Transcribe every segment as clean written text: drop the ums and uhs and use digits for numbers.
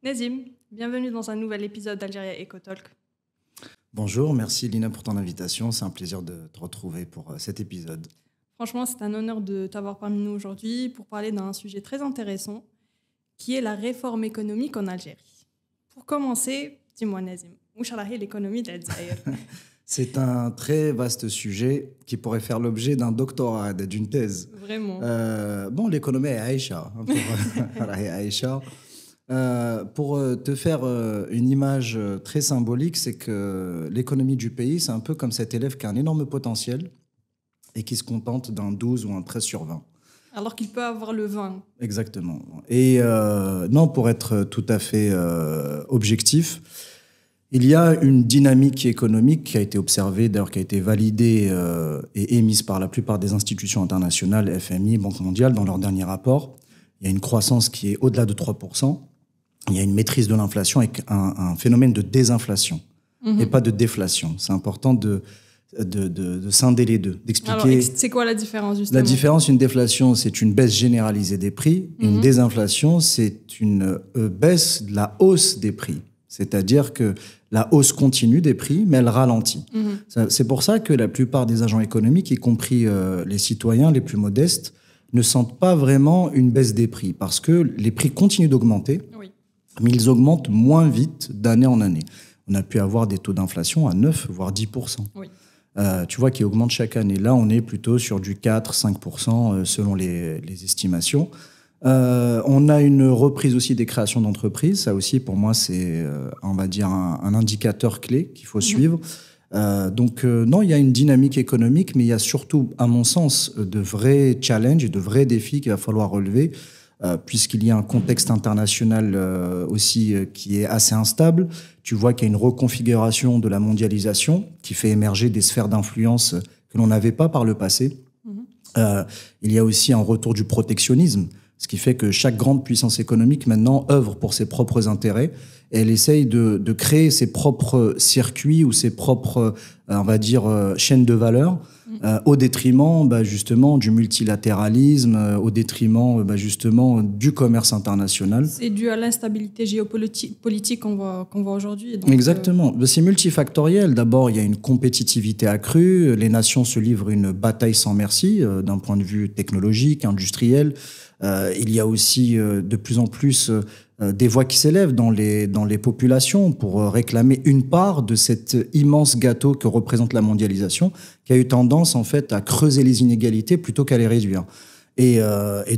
Nazim, bienvenue dans un nouvel épisode d'Algérie Eco Talk. Bonjour, merci Lina pour ton invitation. C'est un plaisir de te retrouver pour cet épisode. Franchement, c'est un honneur de t'avoir parmi nous aujourd'hui pour parler d'un sujet très intéressant qui est la réforme économique en Algérie. Pour commencer, dis-moi Nazim, où est l'économie d'Algérie? C'est un très vaste sujet qui pourrait faire l'objet d'un doctorat, d'une thèse. Vraiment. L'économie est Aïcha. Pour te faire une image très symbolique, c'est que l'économie du pays, c'est un peu comme cet élève qui a un énorme potentiel et qui se contente d'un 12 ou un 13 sur 20. Alors qu'il peut avoir le 20. Exactement. Et non, pour être tout à fait objectif, il y a une dynamique économique qui a été observée, d'ailleurs qui a été validée et émise par la plupart des institutions internationales, FMI, Banque mondiale, dans leur dernier rapport. Il y a une croissance qui est au-delà de 3%. Il y a une maîtrise de l'inflation avec un phénomène de désinflation et pas de déflation. C'est important de scinder les deux, d'expliquer. Alors, c'est quoi la différence justement? La différence, une déflation, c'est une baisse généralisée des prix. Une désinflation, c'est une baisse de la hausse des prix. C'est-à-dire que la hausse continue des prix, mais elle ralentit. C'est pour ça que la plupart des agents économiques, y compris les citoyens les plus modestes, ne sentent pas vraiment une baisse des prix parce que les prix continuent d'augmenter. Oui. Mais ils augmentent moins vite d'année en année. On a pu avoir des taux d'inflation à 9, voire 10%. Oui. Tu vois, qui augmentent chaque année. Là, on est plutôt sur du 4-5% selon les estimations. On a une reprise aussi des créations d'entreprises. Ça aussi, pour moi, c'est, on va dire, un indicateur clé qu'il faut suivre. Non, il y a une dynamique économique, mais il y a surtout, à mon sens, de vrais challenges, de vrais défis qu'il va falloir relever. Puisqu'il y a un contexte international aussi qui est assez instable. Tu vois qu'il y a une reconfiguration de la mondialisation qui fait émerger des sphères d'influence que l'on n'avait pas par le passé. Il y a aussi un retour du protectionnisme, ce qui fait que chaque grande puissance économique maintenant œuvre pour ses propres intérêts et elle essaye de créer ses propres circuits ou ses propres, on va dire, chaînes de valeur au détriment justement du multilatéralisme, au détriment justement du commerce international. C'est dû à l'instabilité géopolitique qu'on voit aujourd'hui. Exactement. C'est multifactoriel. D'abord, il y a une compétitivité accrue. Les nations se livrent une bataille sans merci d'un point de vue technologique, industriel. Il y a aussi de plus en plus des voix qui s'élèvent dans les populations pour réclamer une part de cet immense gâteau que représente la mondialisation, qui a eu tendance en fait à creuser les inégalités plutôt qu'à les réduire. Et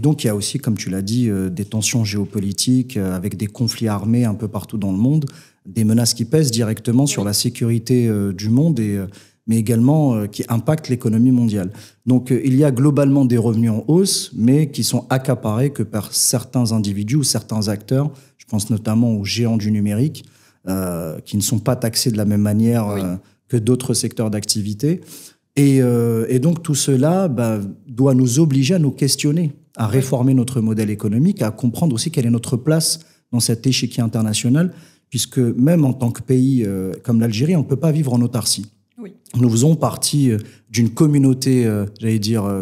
donc il y a aussi, comme tu l'as dit, des tensions géopolitiques avec des conflits armés un peu partout dans le monde, des menaces qui pèsent directement sur la sécurité du monde mais également qui impactent l'économie mondiale. Donc il y a globalement des revenus en hausse, mais qui sont accaparés que par certains individus ou certains acteurs. Je pense notamment aux géants du numérique, qui ne sont pas taxés de la même manière que d'autres secteurs d'activité. Et donc tout cela doit nous obliger à nous questionner, à réformer notre modèle économique, à comprendre aussi quelle est notre place dans cet échiquier international, puisque même en tant que pays comme l'Algérie, on ne peut pas vivre en autarcie. Oui. Nous faisons partie d'une communauté,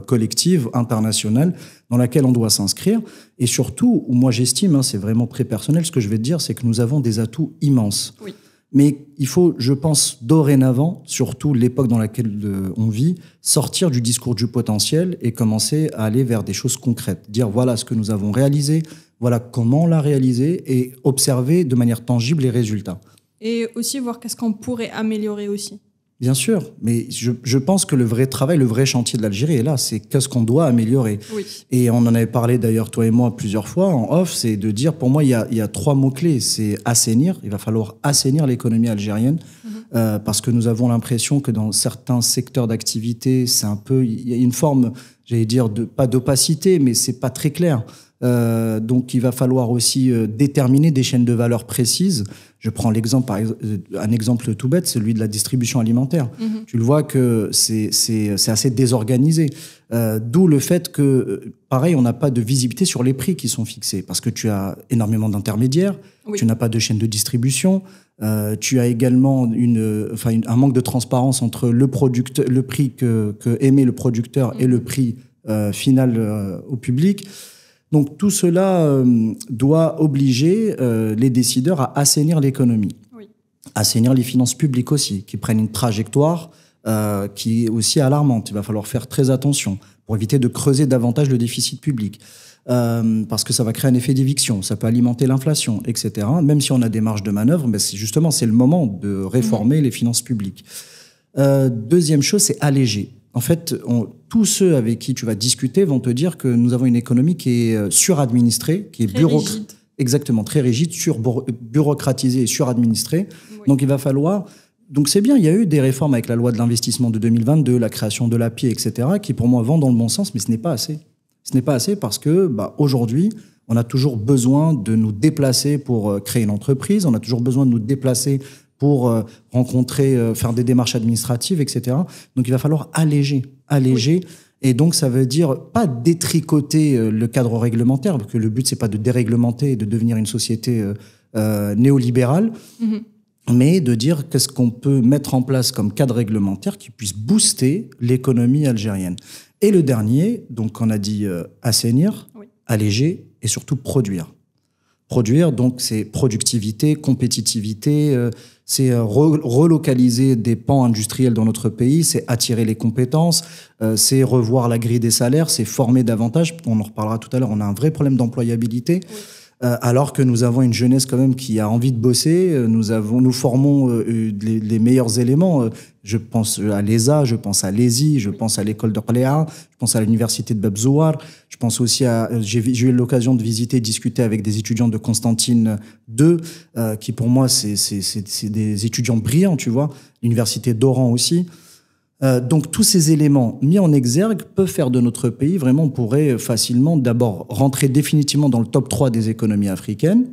collective, internationale, dans laquelle on doit s'inscrire. Et surtout, où moi j'estime, c'est vraiment très personnel, ce que je vais te dire, c'est que nous avons des atouts immenses. Oui. Mais il faut, je pense, dorénavant, surtout l'époque dans laquelle on vit, sortir du discours du potentiel et commencer à aller vers des choses concrètes. Dire voilà ce que nous avons réalisé, voilà comment on l'a réalisé et observer de manière tangible les résultats. Et aussi voir qu'est-ce qu'on pourrait améliorer aussi. Bien sûr, mais je pense que le vrai travail, le vrai chantier de l'Algérie est là, c'est qu'est-ce qu'on doit améliorer. Oui. Et on en avait parlé d'ailleurs, toi et moi, plusieurs fois en off, c'est de dire, pour moi, il y a 3 mots-clés. C'est assainir, il va falloir assainir l'économie algérienne, parce que nous avons l'impression que dans certains secteurs d'activité, c'est un peu, il y a une forme, pas d'opacité, mais c'est pas très clair. Donc il va falloir aussi déterminer des chaînes de valeur précises. Je prends un exemple tout bête, celui de la distribution alimentaire. Tu le vois que c'est assez désorganisé. D'où le fait que, pareil, on n'a pas de visibilité sur les prix qui sont fixés, parce que tu as énormément d'intermédiaires, tu n'as pas de chaîne de distribution, tu as également un manque de transparence entre le prix que émet le producteur et le prix final au public. Donc tout cela doit obliger les décideurs à assainir l'économie, assainir les finances publiques aussi, qui prennent une trajectoire qui est aussi alarmante. Il va falloir faire très attention pour éviter de creuser davantage le déficit public. Parce que ça va créer un effet d'éviction, ça peut alimenter l'inflation, etc. Même si on a des marges de manœuvre, mais c'est le moment de réformer les finances publiques. Deuxième chose, c'est alléger. En fait, tous ceux avec qui tu vas discuter vont te dire que nous avons une économie qui est suradministrée, qui est rigide. Exactement, très rigide, bureaucratisée et suradministrée. Oui. Donc il va falloir... Donc c'est bien, il y a eu des réformes avec la loi de l'investissement de 2022, la création de l'API, etc., qui pour moi vont dans le bon sens, mais ce n'est pas assez. Ce n'est pas assez parce que aujourd'hui, on a toujours besoin de nous déplacer pour créer une entreprise, on a toujours besoin de nous déplacer pour rencontrer, faire des démarches administratives, etc. Donc il va falloir alléger. Oui. Et donc ça veut dire pas détricoter le cadre réglementaire, parce que le but c'est pas de déréglementer et de devenir une société néolibérale, mais de dire qu'est-ce qu'on peut mettre en place comme cadre réglementaire qui puisse booster l'économie algérienne. Et le dernier, donc on a dit assainir, alléger et surtout produire. Produire, donc c'est productivité, compétitivité, c'est relocaliser des pans industriels dans notre pays, c'est attirer les compétences, c'est revoir la grille des salaires, c'est former davantage. On en reparlera tout à l'heure, on a un vrai problème d'employabilité. Alors que nous avons une jeunesse quand même qui a envie de bosser, nous formons les meilleurs éléments. Je pense à l'ESA, je pense à l'ESI, je pense à l'école d'Orléans, je pense à l'université de Babzouar, je pense aussi j'ai eu l'occasion de visiter et discuter avec des étudiants de Constantine II, qui pour moi c'est des étudiants brillants, tu vois. L'université d'Oran aussi. Donc tous ces éléments mis en exergue peuvent faire de notre pays, vraiment on pourrait facilement d'abord rentrer définitivement dans le top 3 des économies africaines,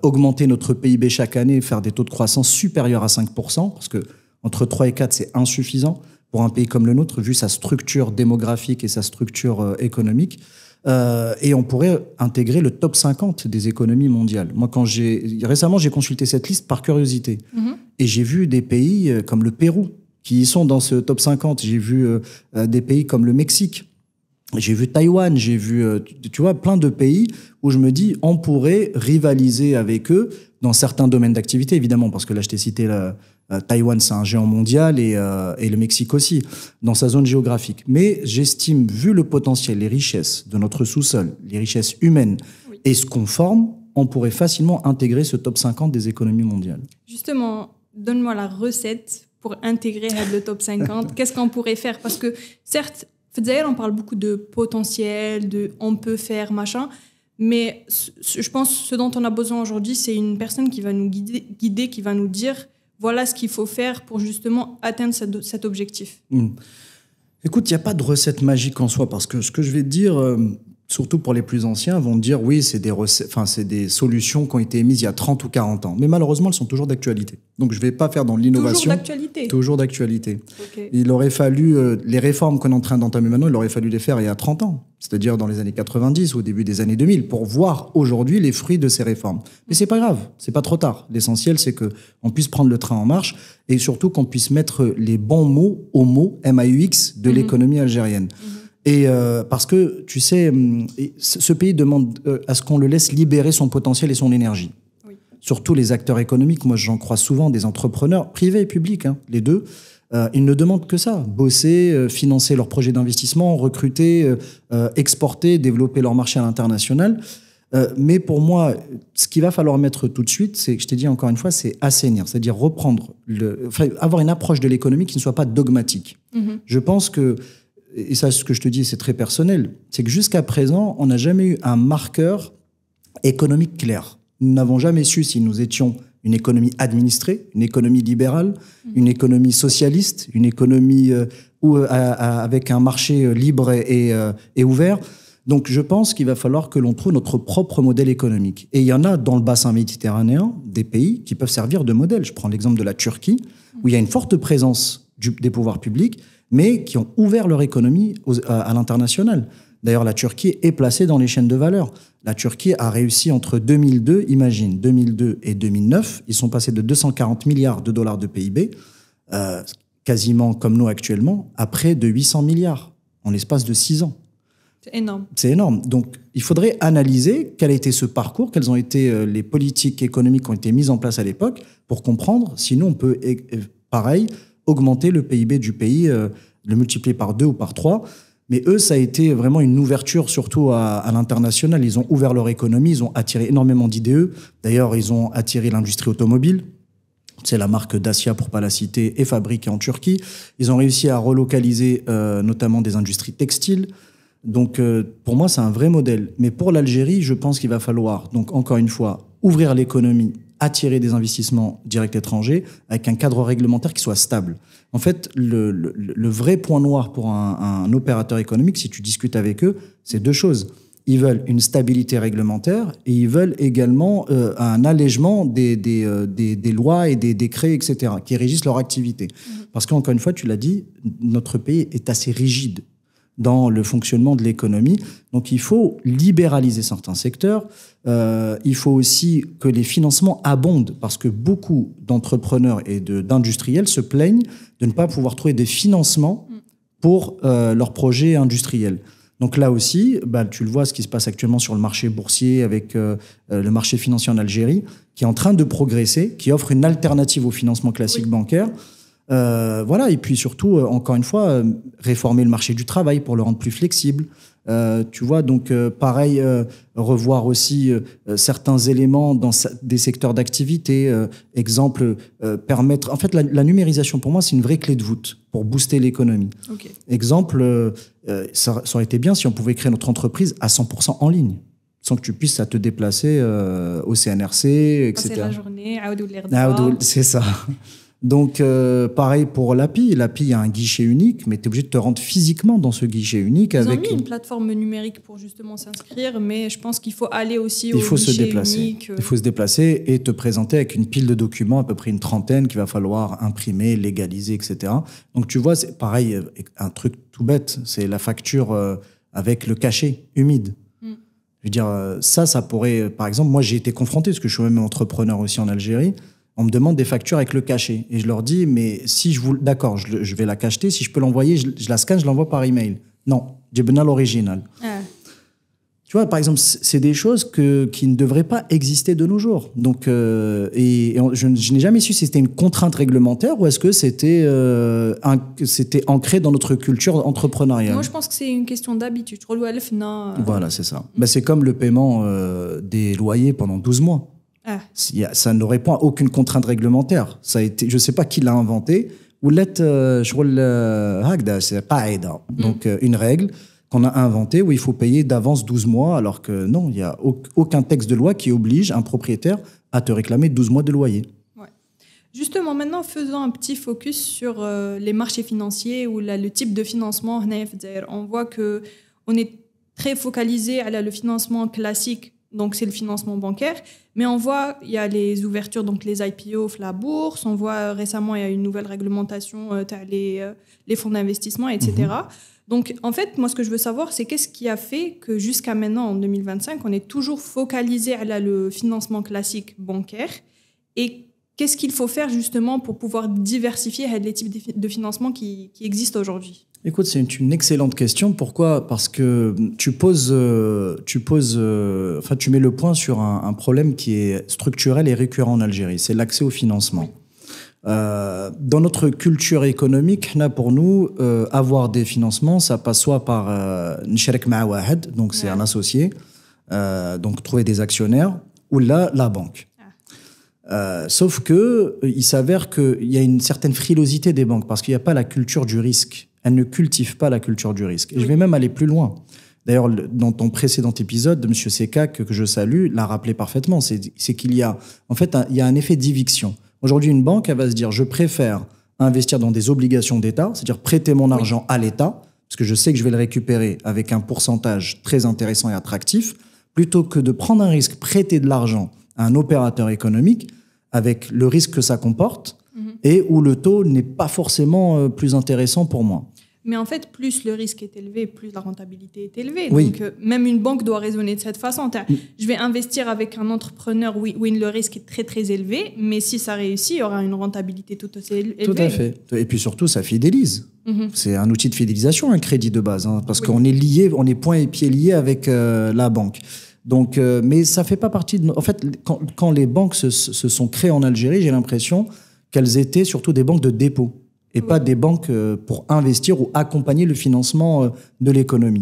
augmenter notre PIB chaque année, faire des taux de croissance supérieurs à 5%, parce que entre 3 et 4 c'est insuffisant pour un pays comme le nôtre, vu sa structure démographique et sa structure économique. Et on pourrait intégrer le top 50 des économies mondiales. Moi, récemment, j'ai consulté cette liste par curiosité. Et j'ai vu des pays comme le Pérou, qui sont dans ce top 50. J'ai vu des pays comme le Mexique, j'ai vu Taïwan, j'ai vu, tu vois, plein de pays où je me dis, on pourrait rivaliser avec eux dans certains domaines d'activité, évidemment, parce que là, je t'ai cité Taïwan, c'est un géant mondial, et le Mexique aussi, dans sa zone géographique. Mais j'estime, vu le potentiel, les richesses de notre sous-sol, les richesses humaines, et ce qu'on forme, on pourrait facilement intégrer ce top 50 des économies mondiales. Justement, donne-moi la recette pour intégrer le top 50. Qu'est-ce qu'on pourrait faire? Parce que certes, on parle beaucoup de potentiel, de on peut faire, machin, mais je pense que ce dont on a besoin aujourd'hui, c'est une personne qui va nous guider, qui va nous dire voilà ce qu'il faut faire pour justement atteindre cet objectif. Écoute, il n'y a pas de recette magique en soi, parce que ce que je vais te dire, surtout pour les plus anciens, vont dire oui, c'est des solutions qui ont été émises il y a 30 ou 40 ans. Mais malheureusement, elles sont toujours d'actualité. Donc, je ne vais pas faire dans l'innovation. Toujours d'actualité. Toujours d'actualité. Okay. Il aurait fallu, les réformes qu'on est en train d'entamer maintenant, il aurait fallu les faire il y a 30 ans. C'est-à-dire dans les années 90, au début des années 2000, pour voir aujourd'hui les fruits de ces réformes. Mais c'est pas grave, c'est pas trop tard. L'essentiel, c'est qu'on puisse prendre le train en marche et surtout qu'on puisse mettre les bons mots aux mots MAUX de l'économie algérienne. Et parce que, tu sais, ce pays demande à ce qu'on le laisse libérer son potentiel et son énergie. Surtout les acteurs économiques, moi j'en crois souvent, des entrepreneurs, privés et publics, les deux, ils ne demandent que ça, bosser, financer leurs projets d'investissement, recruter, exporter, développer leur marché à l'international. Mais pour moi, ce qu'il va falloir mettre tout de suite, c'est, je t'ai dit encore une fois, c'est assainir, c'est-à-dire avoir une approche de l'économie qui ne soit pas dogmatique. Je pense que, et ça, ce que je te dis, c'est très personnel, c'est que jusqu'à présent, on n'a jamais eu un marqueur économique clair. Nous n'avons jamais su si nous étions une économie administrée, une économie libérale, une économie socialiste, une économie avec un marché libre et ouvert. Donc, je pense qu'il va falloir que l'on trouve notre propre modèle économique. Et il y en a dans le bassin méditerranéen des pays qui peuvent servir de modèle. Je prends l'exemple de la Turquie, où il y a une forte présence des pouvoirs publics, mais qui ont ouvert leur économie à l'international. D'ailleurs, la Turquie est placée dans les chaînes de valeur. La Turquie a réussi entre 2002, imagine, 2002 et 2009, ils sont passés de 240 milliards de dollars de PIB, quasiment comme nous actuellement, à près de 800 milliards en l'espace de 6 ans. C'est énorme. C'est énorme. Donc, il faudrait analyser quel a été ce parcours, quelles ont été les politiques économiques qui ont été mises en place à l'époque pour comprendre. Sinon, on peut, pareil, augmenter le PIB du pays, le multiplier par 2 ou par 3. Mais eux, ça a été vraiment une ouverture, surtout à l'international. Ils ont ouvert leur économie, ils ont attiré énormément d'IDE. D'ailleurs, ils ont attiré l'industrie automobile. C'est la marque Dacia, pour pas la citer, est fabriquée en Turquie. Ils ont réussi à relocaliser notamment des industries textiles. Donc, pour moi, c'est un vrai modèle. Mais pour l'Algérie, je pense qu'il va falloir, donc encore une fois, ouvrir l'économie, attirer des investissements directs étrangers avec un cadre réglementaire qui soit stable. En fait, le vrai point noir pour un opérateur économique, si tu discutes avec eux, c'est 2 choses. Ils veulent une stabilité réglementaire et ils veulent également un allègement des lois et des décrets, etc., qui régissent leur activité. Parce qu'encore une fois, tu l'as dit, notre pays est assez rigide dans le fonctionnement de l'économie. Donc, il faut libéraliser certains secteurs. Il faut aussi que les financements abondent, parce que beaucoup d'entrepreneurs et d'industriels se plaignent de ne pas pouvoir trouver des financements pour leurs projets industriels. Donc là aussi, tu le vois, ce qui se passe actuellement sur le marché boursier avec le marché financier en Algérie, qui est en train de progresser, qui offre une alternative au financement classique bancaire. Voilà, et puis surtout, encore une fois, réformer le marché du travail pour le rendre plus flexible. Tu vois, donc pareil, revoir aussi certains éléments dans des secteurs d'activité. Exemple, permettre... En fait, la numérisation, pour moi, c'est une vraie clé de voûte pour booster l'économie. Okay. Exemple, ça aurait été bien si on pouvait créer notre entreprise à 100% en ligne, sans que tu puisses te déplacer au CNRC, etc. Passer la journée, c'est ça. Donc, pareil pour l'API. L'API, il y a un guichet unique, mais tu es obligé de te rendre physiquement dans ce guichet unique. Ils ont mis une plateforme numérique pour justement s'inscrire, mais je pense qu'il faut aller aussi au guichet unique. Il faut se déplacer et te présenter avec une pile de documents, à peu près une trentaine, qu'il va falloir imprimer, légaliser, etc. Donc, tu vois, c'est pareil, un truc tout bête, c'est la facture avec le cachet humide. Je veux dire, ça pourrait... Par exemple, moi, j'ai été confronté, parce que je suis même entrepreneur aussi en Algérie. On me demande des factures avec le cachet. Et je leur dis, mais si je vous... D'accord, je vais la cacheter. Si je peux l'envoyer, je la scanne, je l'envoie par email. Non, j'ai besoin de l'original. Tu vois, par exemple, c'est des choses qui ne devraient pas exister de nos jours. Donc, je n'ai jamais su si c'était une contrainte réglementaire ou est-ce que c'était ancré dans notre culture entrepreneuriale. Moi, je pense que c'est une question d'habitude. Voilà, c'est ça. C'est comme le paiement des loyers pendant 12 mois. Ça ne répond à aucune contrainte réglementaire. Ça a été, je ne sais pas qui l'a inventé. Donc, une règle qu'on a inventée où il faut payer d'avance 12 mois, alors que non, il n'y a aucun texte de loi qui oblige un propriétaire à te réclamer 12 mois de loyer. Ouais. Justement, maintenant, faisons un petit focus sur les marchés financiers ou le type de financement. On voit qu'on est très focalisé à le financement classique. Donc, c'est le financement bancaire. Mais on voit, il y a les ouvertures, donc les IPO, la bourse. On voit récemment, il y a une nouvelle réglementation, les fonds d'investissement, etc. Donc, en fait, moi, ce que je veux savoir, c'est qu'est-ce qui a fait que jusqu'à maintenant, en 2025, on est toujours focalisé à le financement classique bancaire. Et qu'est-ce qu'il faut faire justement pour pouvoir diversifier les types de financement qui existent aujourd'hui ? Écoute, c'est une excellente question. Pourquoi ? Parce que tu mets le point sur un problème qui est structurel et récurrent en Algérie. C'est l'accès au financement. Dans notre culture économique, là, pour nous, avoir des financements, ça passe soit par Ncherek Ma'awahed, donc c'est un associé, donc trouver des actionnaires, ou là, la banque. Sauf que il s'avère qu'il y a une certaine frilosité des banques parce qu'il n'y a pas la culture du risque. Elles ne cultivent pas la culture du risque. Et je vais même aller plus loin. D'ailleurs, dans ton précédent épisode, M. Sekak, que je salue, l'a rappelé parfaitement. C'est qu'il y a, en fait, il y a un effet d'éviction. Aujourd'hui, une banque, elle va se dire, je préfère investir dans des obligations d'État, c'est-à-dire prêter mon argent à l'État, parce que je sais que je vais le récupérer avec un pourcentage très intéressant et attractif, plutôt que de prendre un risque, prêter de l'argent à un opérateur économique, avec le risque que ça comporte, et où le taux n'est pas forcément plus intéressant pour moi. Mais en fait, plus le risque est élevé, plus la rentabilité est élevée. Oui. Donc, même une banque doit raisonner de cette façon. Je vais investir avec un entrepreneur où le risque est très, très élevé, mais si ça réussit, il y aura une rentabilité tout aussi élevée. Tout à fait. Et puis surtout, ça fidélise. C'est un outil de fidélisation, un crédit de base, hein, parce qu'on est lié, on est poings et pieds liés avec la banque. Donc, mais ça fait pas partie de... En fait, quand les banques se sont créées en Algérie, j'ai l'impression qu'elles étaient surtout des banques de dépôt et pas des banques pour investir ou accompagner le financement de l'économie.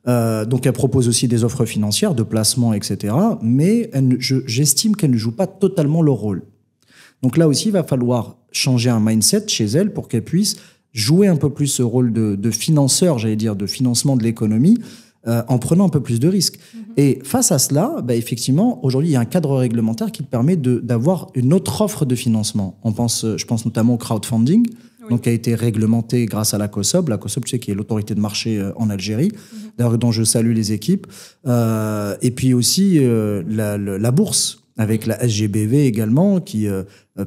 Donc, elles proposent aussi des offres financières, de placement, etc. Mais j'estime qu'elles ne jouent pas totalement leur rôle. Donc là aussi, il va falloir changer un mindset chez elles pour qu'elles puissent jouer un peu plus ce rôle de financeur, j'allais dire, de financement de l'économie, en prenant un peu plus de risques. Et face à cela, effectivement, aujourd'hui, il y a un cadre réglementaire qui permet d'avoir une autre offre de financement. Je pense notamment au crowdfunding, donc qui a été réglementé grâce à la COSOB. La COSOB, tu sais, qui est l'autorité de marché en Algérie, d'ailleurs, dont je salue les équipes. Et puis aussi la bourse, avec la SGBV également, qui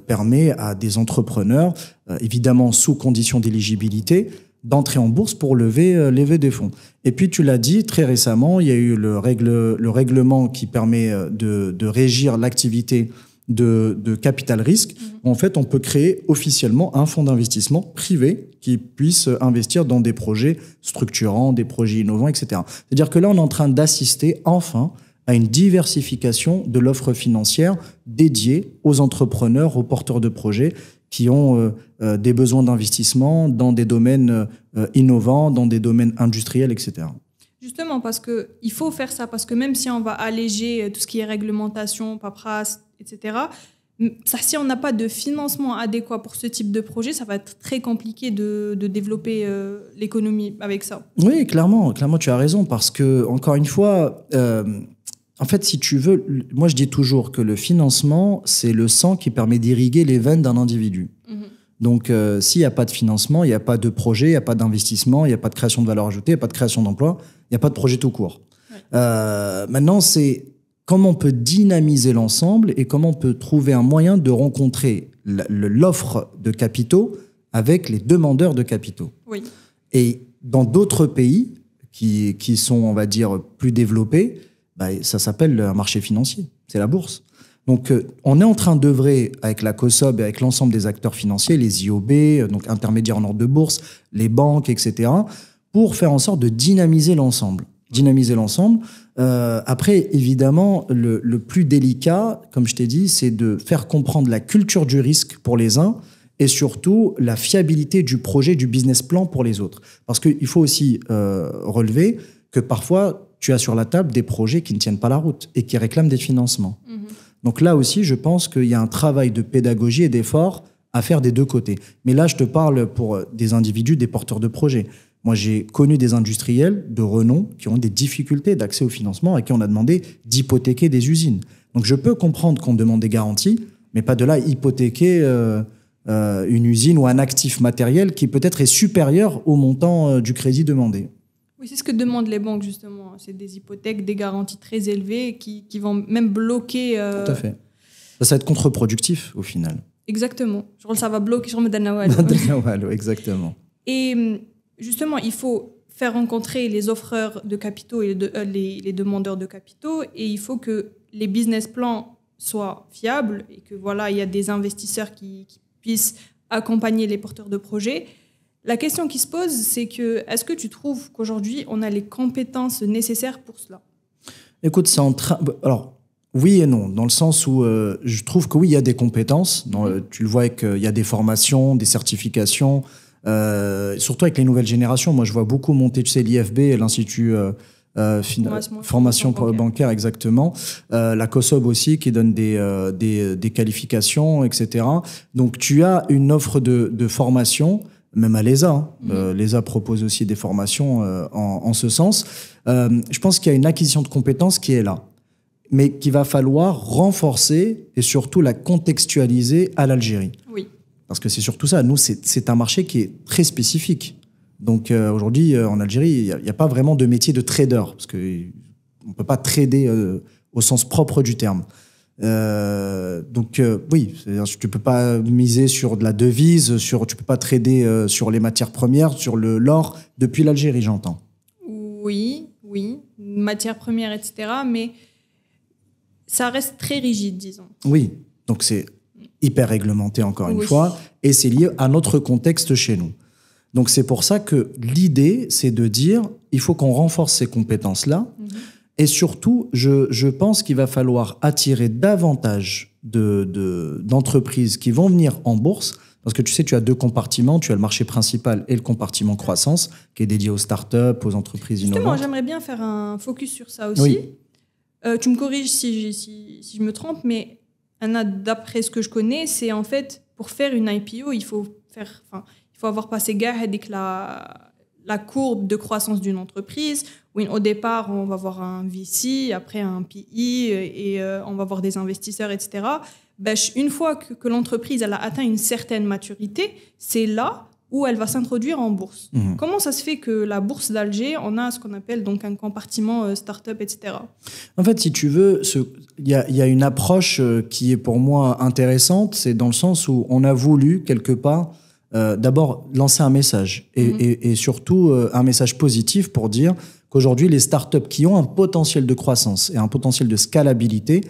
permet à des entrepreneurs, évidemment sous conditions d'éligibilité, d'entrer en bourse pour lever des fonds. Et puis, tu l'as dit, très récemment, il y a eu le règlement qui permet de régir l'activité de capital risque. En fait, on peut créer officiellement un fonds d'investissement privé qui puisse investir dans des projets structurants, des projets innovants, etc. C'est-à-dire que là, on est en train d'assister enfin à une diversification de l'offre financière dédiée aux entrepreneurs, aux porteurs de projets qui ont des besoins d'investissement dans des domaines innovants, dans des domaines industriels, etc. Justement, parce qu'il faut faire ça, parce que même si on va alléger tout ce qui est réglementation, paperasse, etc., si on n'a pas de financement adéquat pour ce type de projet, ça va être très compliqué de développer l'économie avec ça. Oui, clairement, tu as raison, parce que, encore une fois, en fait, si tu veux, moi je dis toujours que le financement, c'est le sang qui permet d'irriguer les veines d'un individu. Donc, s'il n'y a pas de financement, il n'y a pas de projet, il n'y a pas d'investissement, il n'y a pas de création de valeur ajoutée, il n'y a pas de création d'emploi, il n'y a pas de projet tout court. Maintenant, c'est comment on peut dynamiser l'ensemble et comment on peut trouver un moyen de rencontrer l'offre de capitaux avec les demandeurs de capitaux. Oui. Et dans d'autres pays qui sont, on va dire, plus développés, ça s'appelle un marché financier, c'est la bourse. Donc, on est en train d'œuvrer avec la COSOB et avec l'ensemble des acteurs financiers, les IOB, donc intermédiaires en ordre de bourse, les banques, etc., pour faire en sorte de dynamiser l'ensemble. Après, évidemment, le plus délicat, comme je t'ai dit, c'est de faire comprendre la culture du risque pour les uns et surtout la fiabilité du projet, du business plan pour les autres. Parce qu'il faut aussi relever que parfois, tu as sur la table des projets qui ne tiennent pas la route et qui réclament des financements. Donc là aussi, je pense qu'il y a un travail de pédagogie et d'effort à faire des deux côtés. Mais là, je te parle pour des individus, des porteurs de projets. Moi, j'ai connu des industriels de renom qui ont des difficultés d'accès au financement et qui on a demandé d'hypothéquer des usines. Donc, je peux comprendre qu'on demande des garanties, mais pas de là hypothéquer une usine ou un actif matériel qui peut-être est supérieur au montant du crédit demandé. Oui, c'est ce que demandent les banques, justement. C'est des hypothèques, des garanties très élevées qui vont même bloquer... Tout à fait. Ça va être contre-productif, au final. Exactement. Ça va bloquer sur le exactement. Et justement, il faut faire rencontrer les offreurs de capitaux et les demandeurs de capitaux, et il faut que les business plans soient fiables et que voilà, il y a des investisseurs qui puissent accompagner les porteurs de projets. La question qui se pose, c'est que est-ce que tu trouves qu'aujourd'hui, on a les compétences nécessaires pour cela? Écoute, c'est en train... Alors, oui et non, dans le sens où je trouve que oui, il y a des compétences. Tu le vois avec, il y a des formations, des certifications, surtout avec les nouvelles générations. Moi, je vois beaucoup monter, tu sais, l'IFB, l'Institut formation bancaire, exactement. La COSOB aussi, qui donne des qualifications, etc. Donc, tu as une offre de formation, même à l'ESA. L'ESA propose aussi des formations en ce sens. Je pense qu'il y a une acquisition de compétences qui est là, mais qu'il va falloir renforcer et surtout la contextualiser à l'Algérie. Oui. Parce que c'est surtout ça. Nous, c'est un marché qui est très spécifique. Donc aujourd'hui, en Algérie, il n'y a pas vraiment de métier de trader, parce qu'on ne peut pas trader au sens propre du terme. Oui, c'est-à-dire, tu peux pas miser sur de la devise, tu peux pas trader sur les matières premières, sur l'or depuis l'Algérie, j'entends. Oui, matières premières, etc. Mais ça reste très rigide, disons. Oui, donc c'est hyper réglementé encore une fois, et c'est lié à notre contexte chez nous. Donc c'est pour ça que l'idée, c'est de dire, il faut qu'on renforce ces compétences-là, et surtout, je pense qu'il va falloir attirer davantage d'entreprises qui vont venir en bourse, parce que tu sais, tu as deux compartiments, tu as le marché principal et le compartiment croissance, qui est dédié aux startups, aux entreprises innovantes. Justement, j'aimerais bien faire un focus sur ça aussi. Oui. Tu me corriges si je me trompe, mais Anna, d'après ce que je connais, c'est en fait, pour faire une IPO, il faut avoir passé gare avec la courbe de croissance d'une entreprise. Où au départ, on va voir un VC, après un PI, et on va voir des investisseurs, etc. Une fois que l'entreprise elle a atteint une certaine maturité, c'est là où elle va s'introduire en bourse. Comment ça se fait que la bourse d'Alger, on a ce qu'on appelle donc un compartiment start-up, etc. En fait, si tu veux, il y a une approche qui est pour moi intéressante, c'est dans le sens où on a voulu, quelque part, d'abord lancer un message, et surtout un message positif pour dire qu'aujourd'hui, les startups qui ont un potentiel de croissance et un potentiel de scalabilité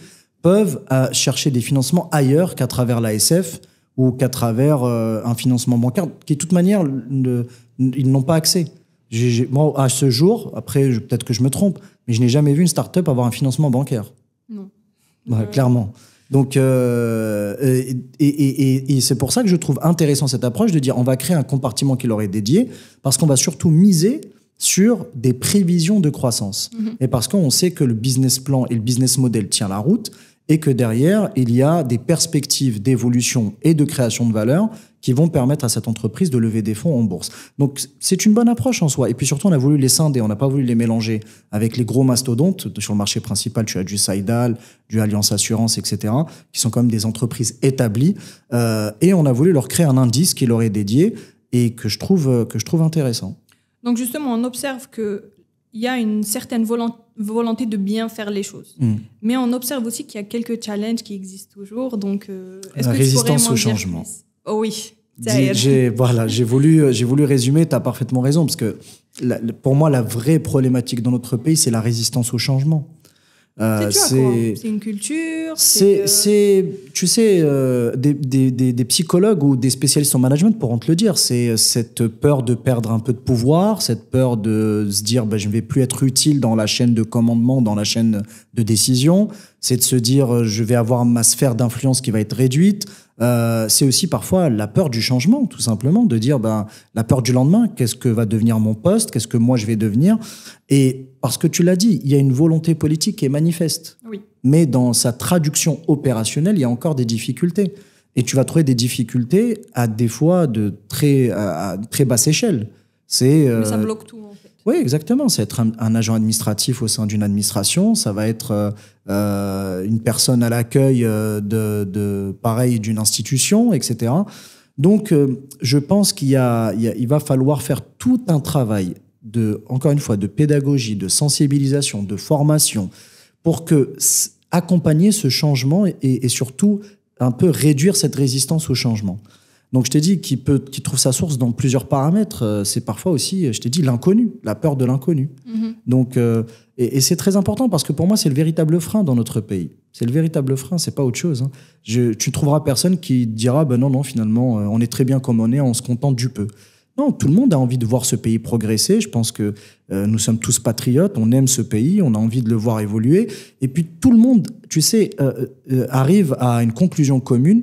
peuvent chercher des financements ailleurs qu'à travers l'ASF ou qu'à travers un financement bancaire qui, de toute manière, ils n'ont pas accès. Moi, à ce jour, après, peut-être que je me trompe, mais je n'ai jamais vu une startup avoir un financement bancaire. Non. Clairement. Donc, et c'est pour ça que je trouve intéressant cette approche de dire on va créer un compartiment qui leur est dédié, parce qu'on va surtout miser sur des prévisions de croissance. Et parce qu'on sait que le business plan et le business model tient la route, et que derrière, il y a des perspectives d'évolution et de création de valeur qui vont permettre à cette entreprise de lever des fonds en bourse. Donc, c'est une bonne approche en soi. Et puis surtout, on a voulu les scinder, on n'a pas voulu les mélanger avec les gros mastodontes. Sur le marché principal, tu as du Saïdal, du Alliance Assurance, etc., qui sont quand même des entreprises établies. Et on a voulu leur créer un indice qui leur est dédié et que je trouve intéressant. Donc justement, on observe qu'il y a une certaine volonté de bien faire les choses. Mais on observe aussi qu'il y a quelques challenges qui existent toujours. Donc, est-ce la que résistance au changement. Oh oui. J'ai voulu résumer, tu as parfaitement raison, parce que pour moi, la vraie problématique dans notre pays, c'est la résistance au changement. C'est une culture. Tu sais, des psychologues ou des spécialistes en management pourront te le dire. C'est cette peur de perdre un peu de pouvoir, cette peur de se dire je ne vais plus être utile dans la chaîne de commandement, dans la chaîne de décision. C'est de se dire je vais avoir ma sphère d'influence qui va être réduite. C'est aussi parfois la peur du changement, tout simplement, de dire la peur du lendemain, qu'est-ce que va devenir mon poste, qu'est-ce que moi je vais devenir. Et parce que tu l'as dit, il y a une volonté politique qui est manifeste. Oui. Mais dans sa traduction opérationnelle, il y a encore des difficultés. Et tu vas trouver des difficultés à des fois à très basse échelle. Mais ça bloque tout, en fait. Oui, exactement. C'est être un agent administratif au sein d'une administration. Ça va être une personne à l'accueil pareil, d'une institution, etc. Donc, je pense il va falloir faire tout un travail encore une fois, de pédagogie, de sensibilisation, de formation, pour accompagner ce changement et surtout un peu réduire cette résistance au changement. Donc, je t'ai dit qu'il trouve sa source dans plusieurs paramètres. C'est parfois aussi, je t'ai dit, l'inconnu, la peur de l'inconnu. Donc, et c'est très important parce que pour moi, c'est le véritable frein dans notre pays. C'est le véritable frein, c'est pas autre chose. Tu trouveras personne qui dira, non, finalement, on est très bien comme on est, on se contente du peu. Non, tout le monde a envie de voir ce pays progresser. Je pense que nous sommes tous patriotes, on aime ce pays, on a envie de le voir évoluer. Et puis tout le monde, tu sais, arrive à une conclusion commune.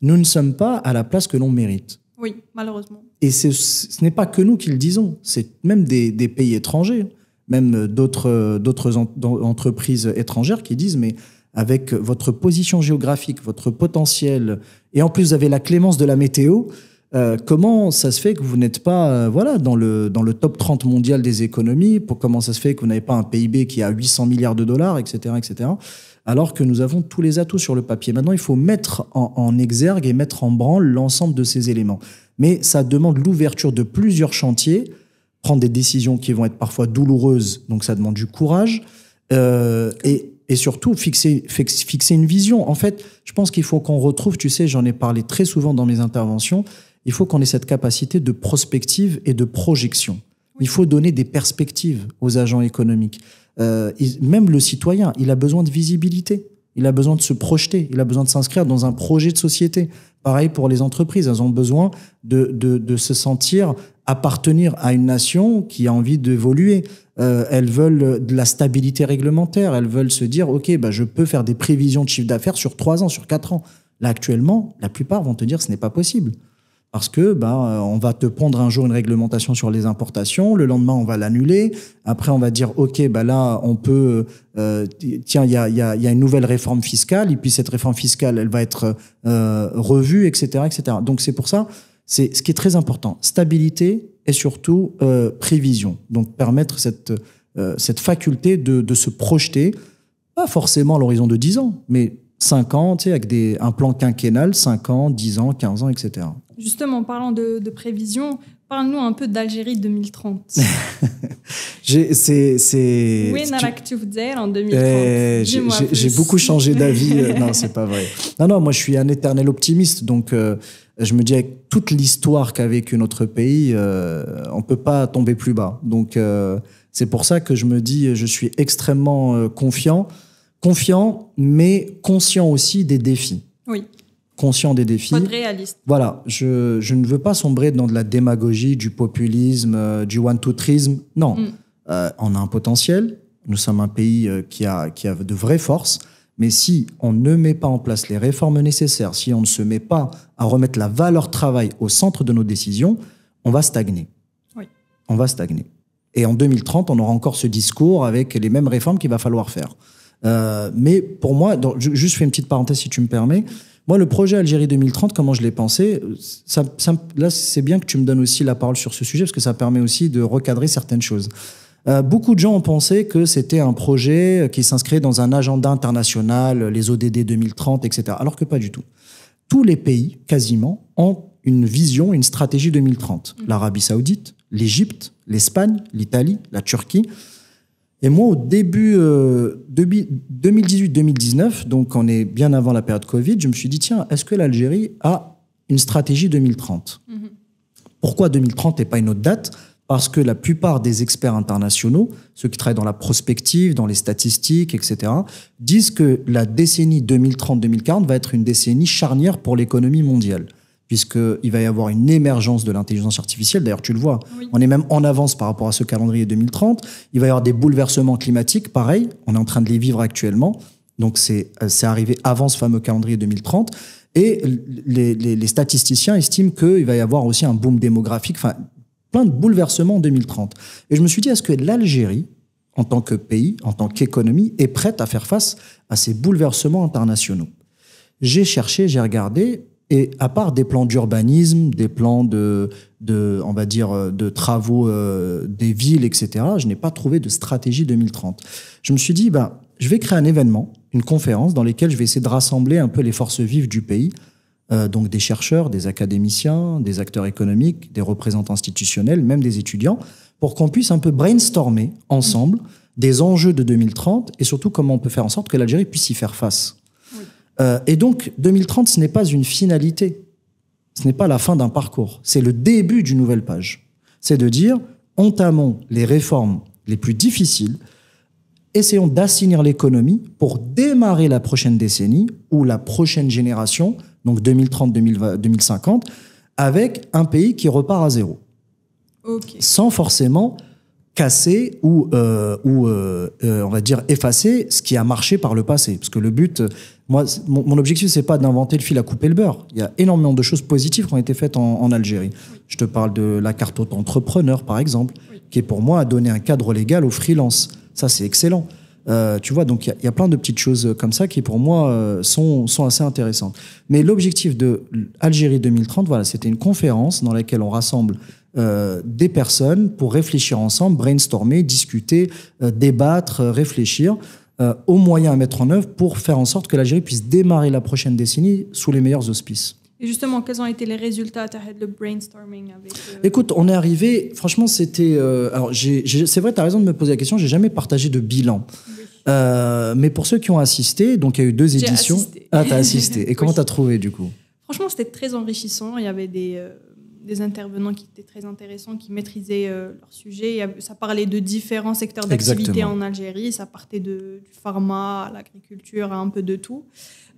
Nous ne sommes pas à la place que l'on mérite. Oui, malheureusement. Et ce n'est pas que nous qui le disons, c'est même des pays étrangers, même d'autres entreprises étrangères qui disent, mais avec votre position géographique, votre potentiel, et en plus vous avez la clémence de la météo, comment ça se fait que vous n'êtes pas dans le top 30 mondial des économies, comment ça se fait que vous n'avez pas un PIB qui a 800 milliards de dollars, etc., alors que nous avons tous les atouts sur le papier. Maintenant, il faut mettre en exergue et mettre en branle l'ensemble de ces éléments. Mais ça demande l'ouverture de plusieurs chantiers, prendre des décisions qui vont être parfois douloureuses, donc ça demande du courage. Et et surtout fixer une vision. En fait, je pense qu'il faut qu'on retrouve, tu sais, j'en ai parlé très souvent dans mes interventions, il faut qu'on ait cette capacité de prospective et de projection. Il faut donner des perspectives aux agents économiques. Même le citoyen, il a besoin de visibilité. Il a besoin de se projeter. Il a besoin de s'inscrire dans un projet de société. Pareil pour les entreprises. Elles ont besoin de se sentir appartenir à une nation qui a envie d'évoluer. Elles veulent de la stabilité réglementaire. Elles veulent se dire, OK, je peux faire des prévisions de chiffre d'affaires sur 3 ans, sur 4 ans. Là, actuellement, la plupart vont te dire que ce n'est pas possible. Parce que on va te pondre un jour une réglementation sur les importations, le lendemain on va l'annuler, après on va dire ok là on peut tiens il y a une nouvelle réforme fiscale et puis cette réforme fiscale elle va être revue, etc. Donc c'est pour ça, c'est ce qui est très important, stabilité et surtout prévision, donc permettre cette faculté de se projeter, pas forcément à l'horizon de 10 ans, mais 5 ans, tu sais, avec un plan quinquennal, 5 ans, 10 ans, 15 ans, etc. Justement, en parlant de prévision, parle-nous un peu d'Algérie 2030. Où est l'actif d'Air en 2030? J'ai beaucoup changé d'avis. Non, c'est pas vrai. Non, moi je suis un éternel optimiste, donc je me dis avec toute l'histoire qu'a vécu notre pays, on peut pas tomber plus bas. Donc c'est pour ça que je me dis, je suis extrêmement confiant, mais conscient aussi des défis. Oui. Conscient des défis. Pas de réaliste. Voilà, je ne veux pas sombrer dans de la démagogie, du populisme, du one-two-trisme. Non, on a un potentiel. Nous sommes un pays qui a de vraies forces. Mais si on ne met pas en place les réformes nécessaires, si on ne se met pas à remettre la valeur travail au centre de nos décisions, on va stagner. Oui. On va stagner. Et en 2030, on aura encore ce discours avec les mêmes réformes qu'il va falloir faire. Mais pour moi, juste fais une petite parenthèse si tu me permets. Moi, le projet Algérie 2030, comment je l'ai pensé, là, c'est bien que tu me donnes aussi la parole sur ce sujet parce que ça permet aussi de recadrer certaines choses. Beaucoup de gens ont pensé que c'était un projet qui s'inscrit dans un agenda international, les ODD 2030, etc. Alors que pas du tout. Tous les pays, quasiment, ont une vision, une stratégie 2030. L'Arabie Saoudite, l'Égypte, l'Espagne, l'Italie, la Turquie. Et moi, au début 2018-2019, donc on est bien avant la période Covid, je me suis dit, tiens, est-ce que l'Algérie a une stratégie 2030 ? Pourquoi 2030 et pas une autre date ? Parce que la plupart des experts internationaux, ceux qui travaillent dans la prospective, dans les statistiques, etc., disent que la décennie 2030-2040 va être une décennie charnière pour l'économie mondiale, puisqu'il va y avoir une émergence de l'intelligence artificielle. D'ailleurs, tu le vois, oui. On est même en avance par rapport à ce calendrier 2030. Il va y avoir des bouleversements climatiques, pareil, on est en train de les vivre actuellement. Donc, c'est arrivé avant ce fameux calendrier 2030. Et les statisticiens estiment qu'il va y avoir aussi un boom démographique, enfin, plein de bouleversements en 2030. Et je me suis dit, est-ce que l'Algérie, en tant que pays, en tant qu'économie, est prête à faire face à ces bouleversements internationaux ? J'ai cherché, j'ai regardé... Et à part des plans d'urbanisme, des plans on va dire, de travaux des villes, etc., je n'ai pas trouvé de stratégie 2030. Je me suis dit, je vais créer un événement, une conférence dans laquelle je vais essayer de rassembler un peu les forces vives du pays, donc des chercheurs, des académiciens, des acteurs économiques, des représentants institutionnels, même des étudiants, pour qu'on puisse un peu brainstormer ensemble des enjeux de 2030 et surtout comment on peut faire en sorte que l'Algérie puisse y faire face. Et donc, 2030, ce n'est pas une finalité. Ce n'est pas la fin d'un parcours. C'est le début d'une nouvelle page. C'est de dire, entamons les réformes les plus difficiles, essayons d'assainir l'économie pour démarrer la prochaine décennie ou la prochaine génération, donc 2030-2050, avec un pays qui repart à zéro. Okay. Sans forcément casser ou on va dire effacer ce qui a marché par le passé. Parce que le but, moi, mon objectif, c'est pas d'inventer le fil à couper le beurre. Il y a énormément de choses positives qui ont été faites en Algérie. Oui. Je te parle de la carte auto-entrepreneur, par exemple, oui. Qui est pour moi à donner un cadre légal aux freelances. Ça, c'est excellent. Tu vois, donc il y a plein de petites choses comme ça qui, pour moi, sont assez intéressantes. Mais l'objectif de Algérie 2030, voilà, c'était une conférence dans laquelle on rassemble des personnes pour réfléchir ensemble, brainstormer, discuter, débattre, réfléchir aux moyens à mettre en œuvre pour faire en sorte que l'Algérie puisse démarrer la prochaine décennie sous les meilleurs auspices. Et justement, quels ont été les résultats de le brainstorming avec Écoute, on est arrivé, franchement, c'était... alors, c'est vrai, tu as raison de me poser la question, j'ai jamais partagé de bilan. Oui. Mais pour ceux qui ont assisté, donc il y a eu 2 éditions. Assisté. Ah, t'as assisté. Et comment Oui. t'as trouvé du coup? Franchement, c'était très enrichissant. Il y avait des intervenants qui étaient très intéressants, qui maîtrisaient leur sujet. Ça parlait de différents secteurs d'activité Exactement. en Algérie. Ça partait du pharma à l'agriculture, à un peu de tout.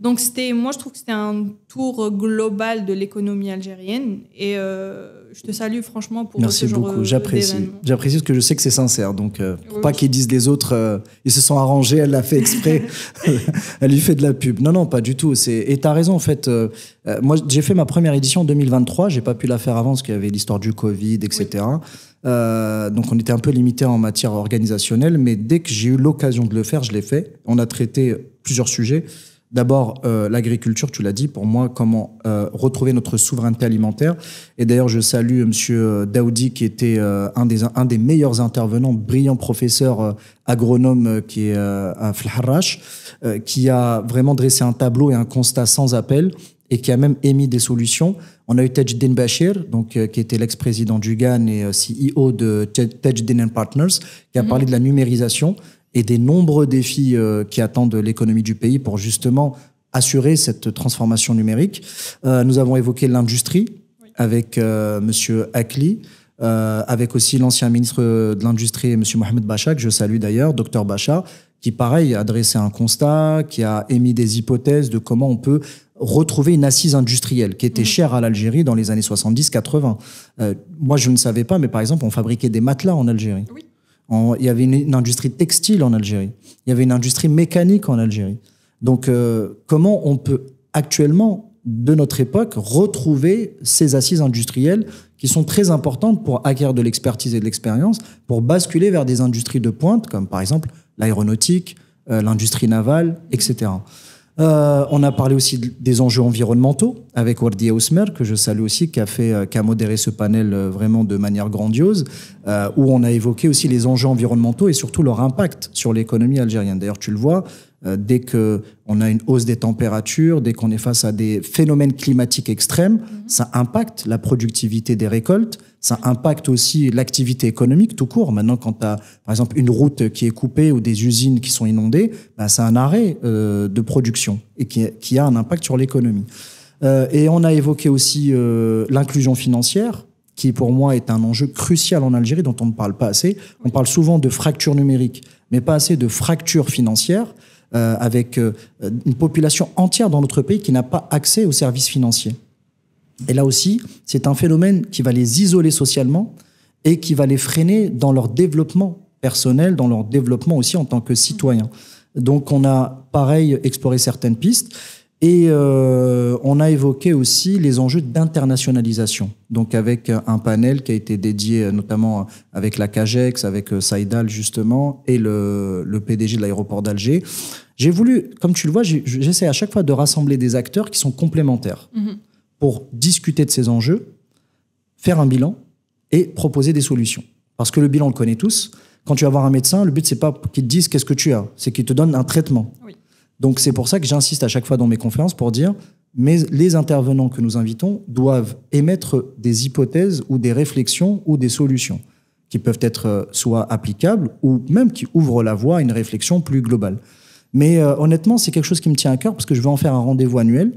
Donc, moi, je trouve que c'était un tour global de l'économie algérienne. Et je te salue franchement pour Merci ce genre beaucoup, j'apprécie. d'événement. J'apprécie parce que je sais que c'est sincère. Donc, pour Oui. pas qu'ils disent les autres, ils se sont arrangés, elle l'a fait exprès, elle lui fait de la pub. Non, non, pas du tout. Et t'as raison, en fait. Moi, j'ai fait ma première édition en 2023. J'ai pas pu la faire avant parce qu'il y avait l'histoire du Covid, etc. Donc, on était un peu limité en matière organisationnelle. Mais dès que j'ai eu l'occasion de le faire, je l'ai fait. On a traité plusieurs sujets. D'abord, l'agriculture, tu l'as dit, pour moi, comment retrouver notre souveraineté alimentaire. Et d'ailleurs, je salue M. Daoudi, qui était un des meilleurs intervenants, brillant professeur agronome qui est à Flharrache, qui a vraiment dressé un tableau et un constat sans appel et qui a même émis des solutions. On a eu Tajdin Bachir, donc, qui était l'ex-président du GAN et CEO de Tajdin Partners, qui a parlé de la numérisation et des nombreux défis qui attendent l'économie du pays pour justement assurer cette transformation numérique. Nous avons évoqué l'industrie avec Monsieur Akli, avec aussi l'ancien ministre de l'Industrie, Monsieur Mohamed Bacha, que je salue d'ailleurs, Docteur Bacha, qui pareil a dressé un constat, qui a émis des hypothèses de comment on peut retrouver une assise industrielle qui était chère à l'Algérie dans les années 70-80. Moi, je ne savais pas, mais par exemple, on fabriquait des matelas en Algérie. Oui. Il y avait une industrie textile en Algérie. Il y avait une industrie mécanique en Algérie. Donc, comment on peut actuellement, de notre époque, retrouver ces assises industrielles qui sont très importantes pour acquérir de l'expertise et de l'expérience, pour basculer vers des industries de pointe, comme par exemple l'aéronautique, l'industrie navale, etc. On a parlé aussi des enjeux environnementaux avec Wardia Ousmer, que je salue aussi, qui a modéré ce panel vraiment de manière grandiose, où on a évoqué aussi les enjeux environnementaux et surtout leur impact sur l'économie algérienne. D'ailleurs, tu le vois, dès qu'on a une hausse des températures, dès qu'on est face à des phénomènes climatiques extrêmes, ça impacte la productivité des récoltes, ça impacte aussi l'activité économique tout court. Maintenant, quand tu as, par exemple, une route qui est coupée ou des usines qui sont inondées, ben, c'est un arrêt de production et qui a un impact sur l'économie. Et on a évoqué aussi l'inclusion financière, qui pour moi est un enjeu crucial en Algérie dont on ne parle pas assez. On parle souvent de fracture numérique, mais pas assez de fracture financière, avec une population entière dans notre pays qui n'a pas accès aux services financiers. Et là aussi, c'est un phénomène qui va les isoler socialement et qui va les freiner dans leur développement personnel, dans leur développement aussi en tant que citoyens. Donc on a, pareil, exploré certaines pistes et on a évoqué aussi les enjeux d'internationalisation. Donc avec un panel qui a été dédié notamment avec la CAGEX, avec Saïdal justement, et le PDG de l'aéroport d'Alger. J'ai voulu, comme tu le vois, j'essaie à chaque fois de rassembler des acteurs qui sont complémentaires pour discuter de ces enjeux, faire un bilan et proposer des solutions. Parce que le bilan, on le connaît tous. Quand tu vas voir un médecin, le but, c'est pas qu'il te dise qu'est-ce que tu as, c'est qu'il te donne un traitement. Oui. Donc, c'est pour ça que j'insiste à chaque fois dans mes conférences pour dire, mais les intervenants que nous invitons doivent émettre des hypothèses ou des réflexions ou des solutions qui peuvent être soit applicables ou même qui ouvrent la voie à une réflexion plus globale. Mais honnêtement, c'est quelque chose qui me tient à cœur parce que je veux en faire un rendez-vous annuel.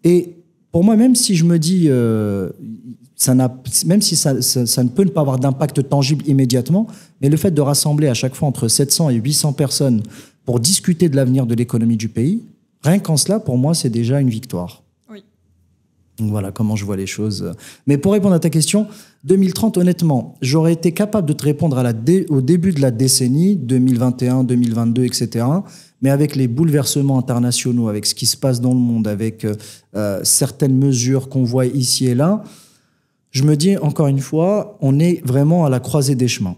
Et pour moi, même si je me dis, même si ça ne peut pas avoir d'impact tangible immédiatement, mais le fait de rassembler à chaque fois entre 700 et 800 personnes pour discuter de l'avenir de l'économie du pays, rien qu'en cela, pour moi, c'est déjà une victoire. Oui. Donc voilà comment je vois les choses. Mais pour répondre à ta question, 2030, honnêtement, j'aurais été capable de te répondre au début de la décennie, 2021, 2022, etc., mais avec les bouleversements internationaux, avec ce qui se passe dans le monde, avec certaines mesures qu'on voit ici et là, je me dis, encore une fois, on est vraiment à la croisée des chemins.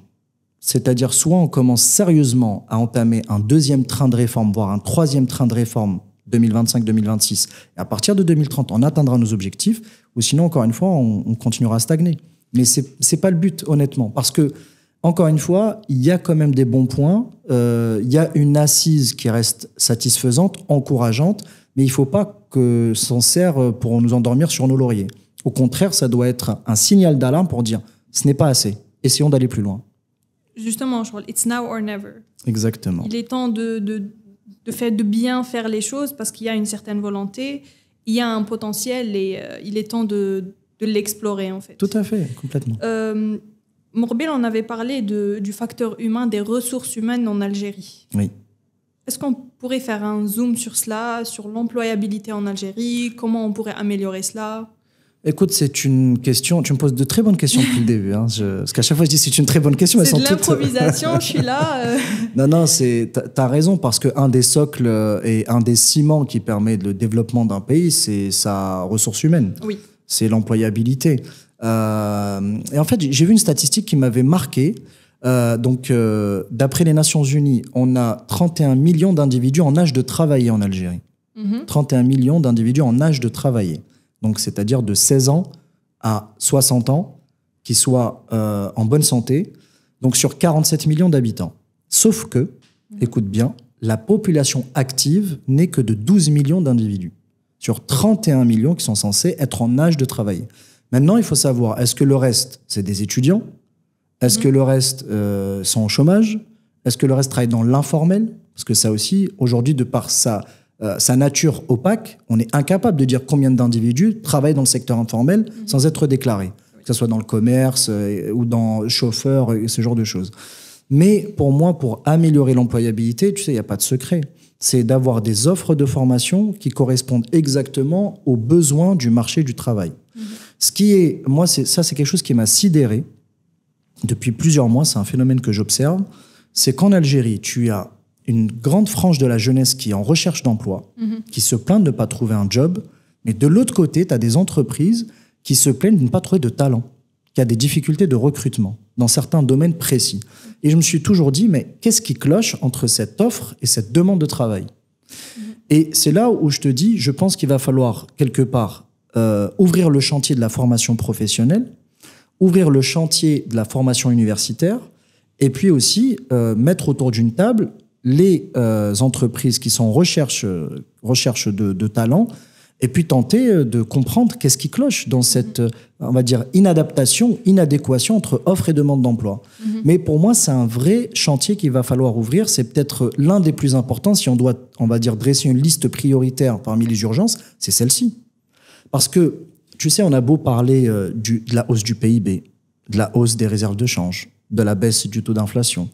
C'est-à-dire, soit on commence sérieusement à entamer un deuxième train de réforme, voire un troisième train de réforme 2025-2026, et à partir de 2030, on atteindra nos objectifs, ou sinon, encore une fois, on continuera à stagner. Mais c'est pas le but, honnêtement, parce que encore une fois, il y a quand même des bons points, il y a une assise qui reste satisfaisante, encourageante, mais il ne faut pas que s'en sert pour nous endormir sur nos lauriers. Au contraire, ça doit être un signal d'alarme pour dire « ce n'est pas assez, essayons d'aller plus loin ». justement, je crois, it's now or never. Exactement. Il est temps de bien faire les choses parce qu'il y a une certaine volonté, il y a un potentiel et il est temps de l'explorer en fait. Tout à fait, complètement. Morbil, on avait parlé du facteur humain, des ressources humaines en Algérie. Oui. Est-ce qu'on pourrait faire un zoom sur cela, sur l'employabilité en Algérie? Comment on pourrait améliorer cela? Écoute, c'est une question. Tu me poses de très bonnes questions depuis le début. Hein. Parce qu'à chaque fois, je dis c'est une très bonne question. C'est de l'improvisation, je suis là. Non, t'as raison, parce qu'un des socles et un des ciments qui permet le développement d'un pays, c'est sa ressource humaine. Oui. C'est l'employabilité. Et en fait, j'ai vu une statistique qui m'avait marqué. D'après les Nations Unies, on a 31 millions d'individus en âge de travailler en Algérie. 31 millions d'individus en âge de travailler. Donc, c'est-à-dire de 16 ans à 60 ans, qui soient en bonne santé, donc sur 47 millions d'habitants. Sauf que, écoute bien, la population active n'est que de 12 millions d'individus, sur 31 millions qui sont censés être en âge de travailler. Maintenant, il faut savoir, est-ce que le reste, c'est des étudiants? Est-ce que le reste sont au chômage? Est-ce que le reste travaille dans l'informel? Parce que ça aussi, aujourd'hui, de par sa nature opaque, on est incapable de dire combien d'individus travaillent dans le secteur informel sans être déclarés, que ce soit dans le commerce ou dans le chauffeur, ce genre de choses. Mais pour moi, pour améliorer l'employabilité, tu sais, il n'y a pas de secret. C'est d'avoir des offres de formation qui correspondent exactement aux besoins du marché du travail. Ce qui est, moi, c'est quelque chose qui m'a sidéré depuis plusieurs mois, c'est un phénomène que j'observe, c'est qu'en Algérie, tu as une grande frange de la jeunesse qui est en recherche d'emploi, qui se plaint de ne pas trouver un job, mais de l'autre côté, tu as des entreprises qui se plaignent de ne pas trouver de talent, qui a des difficultés de recrutement dans certains domaines précis. Et je me suis toujours dit, mais qu'est-ce qui cloche entre cette offre et cette demande de travail? Et c'est là où je te dis, je pense qu'il va falloir quelque part ouvrir le chantier de la formation professionnelle, ouvrir le chantier de la formation universitaire, et puis aussi mettre autour d'une table les entreprises qui sont en recherche de talents, et puis tenter de comprendre qu'est-ce qui cloche dans cette, on va dire, inadéquation entre offre et demande d'emploi. Mais pour moi, c'est un vrai chantier qu'il va falloir ouvrir. C'est peut-être l'un des plus importants. Si on doit, on va dire, dresser une liste prioritaire parmi les urgences, c'est celle-ci. Parce que, tu sais, on a beau parler de la hausse du PIB, de la hausse des réserves de change, de la baisse du taux d'inflation.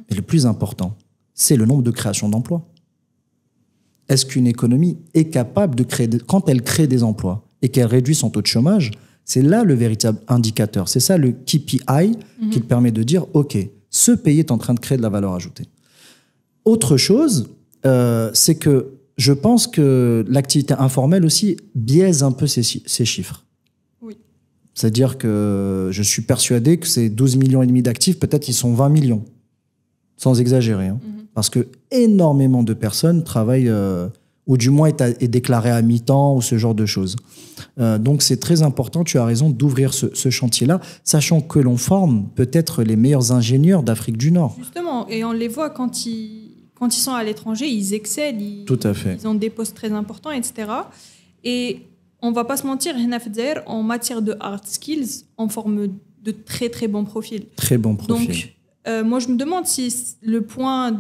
Et le plus important, c'est le nombre de créations d'emplois. Est-ce qu'une économie est capable de créer, quand elle crée des emplois et qu'elle réduit son taux de chômage, c'est là le véritable indicateur. C'est ça le KPI qui te permet de dire, OK, ce pays est en train de créer de la valeur ajoutée. Autre chose, c'est que je pense que l'activité informelle aussi biaise un peu ces chiffres. Oui. C'est-à-dire que je suis persuadé que ces 12 millions et demi d'actifs, peut-être ils sont 20 millions, sans exagérer. Hein. Parce que énormément de personnes travaillent, ou du moins est déclaré à mi-temps, ou ce genre de choses. Donc c'est très important, tu as raison, d'ouvrir ce chantier-là, sachant que l'on forme peut-être les meilleurs ingénieurs d'Afrique du Nord. Justement, et on les voit quand ils sont à l'étranger, ils excellent, Tout à fait. Ils ont des postes très importants, etc. Et on ne va pas se mentir, en matière de hard skills, on forme de très très bons profils. Très bons profils. Donc, moi, je me demande si le point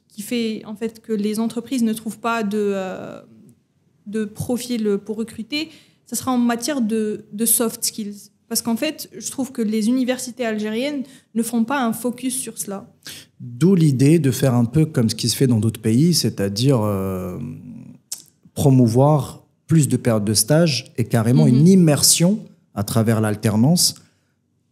qui fait en fait que les entreprises ne trouvent pas de profil pour recruter, ça sera en matière de soft skills. Parce qu'en fait, je trouve que les universités algériennes ne font pas un focus sur cela. D'où l'idée de faire un peu comme ce qui se fait dans d'autres pays, c'est-à-dire promouvoir plus de périodes de stage et carrément une immersion à travers l'alternance.